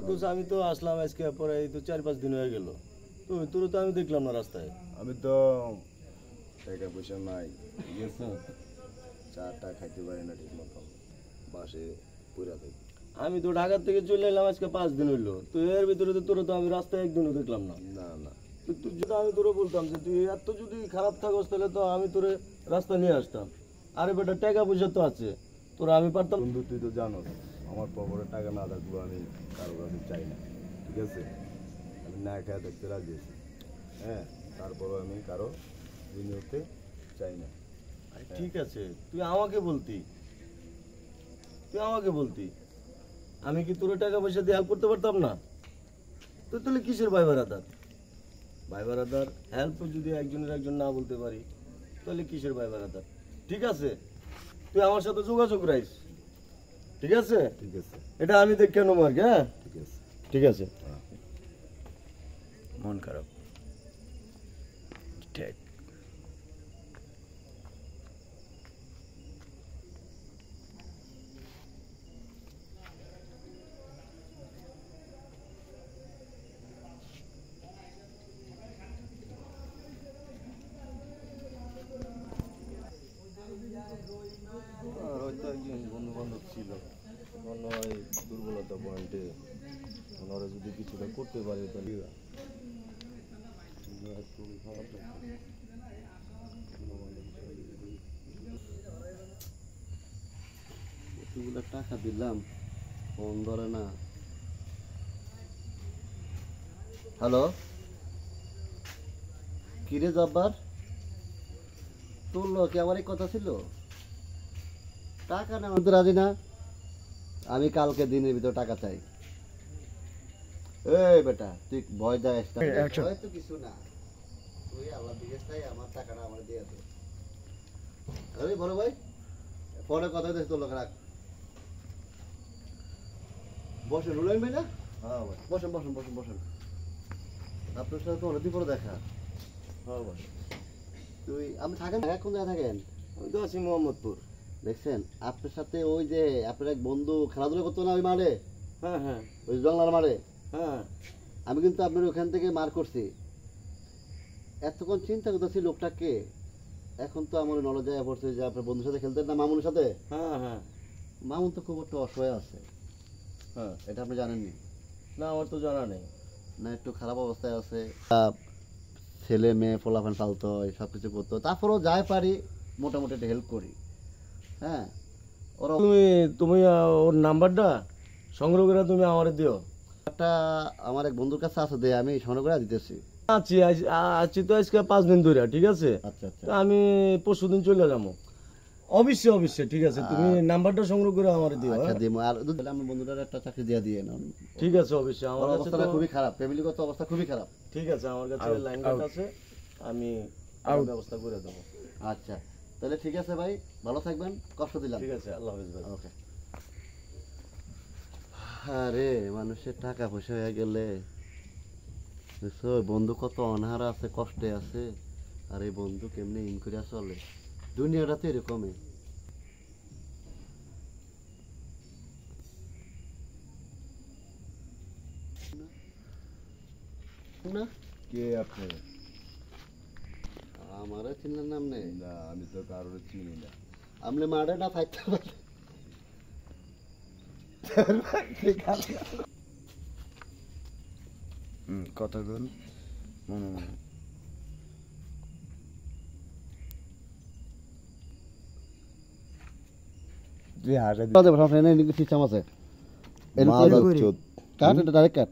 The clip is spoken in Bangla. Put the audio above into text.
দোষ আমি তো আসলাম আজকে পরে এই তো 4-5 দিন হয়ে গেল। তোর তো আমি দেখলাম না রাস্তায়। আমি তো টাকা পয়সা নাই, ঠিক আছে, চাটা খাইতে পারি না ঠিক মতো, বাসে পুরা থাকি। আমি তো ঢাকা থেকে চলে এলাম আজকে 5 দিন হইলো, তো এর ভিতরে তো তোর তো আমি রাস্তায় একদিনও দেখলাম না। না না, তো তুই যদি আমি তোরে বলতাম যে তুই এত যদি খারাপ থাকস তাহলে তো আমি তোরে রাস্তা নিয়ে আসতাম। আরে বেটা টাকা পয়সা তো আছে, তোরা আমি পারতাম। বন্ধু তুই তো জানো আমার পকেটে টাকা না থাকলেও আমি কারো কাছে চাই না, ঠিক আছে, আমি না খেয়ে দেখতে রাজি আছি, হ্যাঁ, তারপরও আমি কারো ঋণ হতে চাই না। ঠিক আছে, তুই আমাকে বলতি, আমি কি তোর টাকা পয়সা দিয়ে হেল্প করতে পারতাম না? তুই তাহলে কিসের ভাই বারাদার? ভাই বারাদার হেল্প যদি একজনের একজন না বলতে পারি তাহলে কিসের ভাই বারাদার? ঠিক আছে, তুই আমার সাথে যোগাযোগ রাখিস, ঠিক আছে? ঠিক আছে, এটা আমি দেখে নেবো আর কি। হ্যাঁ ঠিক আছে, ঠিক আছে। হ্যাঁ। মন খারাপ, ঠিক। আর হয়তো একজন বন্ধু বান্ধব ছিল, মনে হয় দুর্বলতা পয়েন্টে ওনারা যদি কিছুটা করতে পারে তাহলে খুবই খারাপ লাগছে। এতগুলো টাকা দিলাম, ফোন ধরে না। হ্যালো, কিরে জব্বার, তোর লোকে আমার এই কথা ছিল? টাকা নেওয়া তো রাজি না। আমি কালকে দিনের ভিতর টাকা চাই। এই বেটা, তুই ভয় দেয় তো কিছু না, তুই আল্লাহ দিকে চাই, আমার টাকাটা আমার দিয়ে দে। আরে বড় ভাই, ফোনে কথা হইতেছে, তোর লোক রাখ। বসেন, রুলেন ভাই না? হ্যাঁ ভাই, বসেন বসেন বসেন বসেন। আপনার সাথে তো অনেকদিন পরে দেখা। হ্যাঁ ভাই। তুই আপনি থাকেন কোন জায়গায় থাকেন? আমি তো আছি মোহাম্মদপুর। দেখছেন আপনার সাথে ওই যে আপনার এক বন্ধু খেলাধুলা করতো না ওই মাঠে, হ্যাঁ হ্যাঁ ওই জংলার মাঠে, হ্যাঁ। আমি কিন্তু আপনার ওখান থেকে মার করছি। এতক্ষণ চিন্তা করতেছি লোকটাকে, এখন তো আমার নলেজ যায় পড়ছে যে আপনার বন্ধুর সাথে খেলতেন না, মামুনের সাথে। হ্যাঁ হ্যাঁ মামুন তো খুব একটা অসহায় আছে, হ্যাঁ। এটা আপনি জানেননি? না, আমার তো জানা নেই। না, একটু খারাপ অবস্থায় আছে, ছেলে মেয়ে পোলাপান পালতো হয়, সব কিছু করতো, তারপরেও যাই পারি মোটামুটি একটা হেল্প করি। হ্যাঁ, ওরা তুমি ওর নাম্বারটা সংগ্রহ করে তুমি আমারে দিও। একটা আমার এক বন্ধুর কাছে আছে, দে আমি সংগ্রহ করে দিতেছি। আছি তো আজকে 5 দিন ধরে, ঠিক আছে? আচ্ছা আচ্ছা, তো আমি পরশুদিন চলে যাবো। অবশ্যই অবশ্যই, ঠিক আছে, তুমি নাম্বারটা সংগ্রহ করে আমারে দিও। আচ্ছা হ্যাঁ? দিমু। আর তাহলে আমার বন্ধুটার একটা চাকরি দিয়ে দিয়ে না। ঠিক আছে, অবশ্যই। আমার আমার কাছে অবস্থাটা তো খুবই খারাপ, ফ্যামিলিগত অবস্থা খুবই খারাপ। ঠিক আছে, আমার কাছে লাইন কাট আছে, আমি ব্যবস্থা করে দেবো। আচ্ছা তাহলে ঠিক আছে ভাই, ভালো থাকবেন, কষ্ট দিলাম। ঠিক আছে, আল্লাহ হাফেজ ভাই। ওকে। আরে মানুষের টাকা পয়সা হয়ে গেলে দেখছো বন্ধু কত অনাহারা আছে, কষ্টে আছে, আর এই বন্ধু কেমনে ইন করে চলে। দুনিয়াটা তো এরকমই। না কে আপনি? আমারও চিনলেন নাম নেই? না, আমি তো কারোর চিনি না। আপনি মারে না থাকতে পারে। কতক্ষণ মনে মনে সিস্টেম আছে। মাদার চোদ। কাট, এটা ডাইরেক্ট কাট।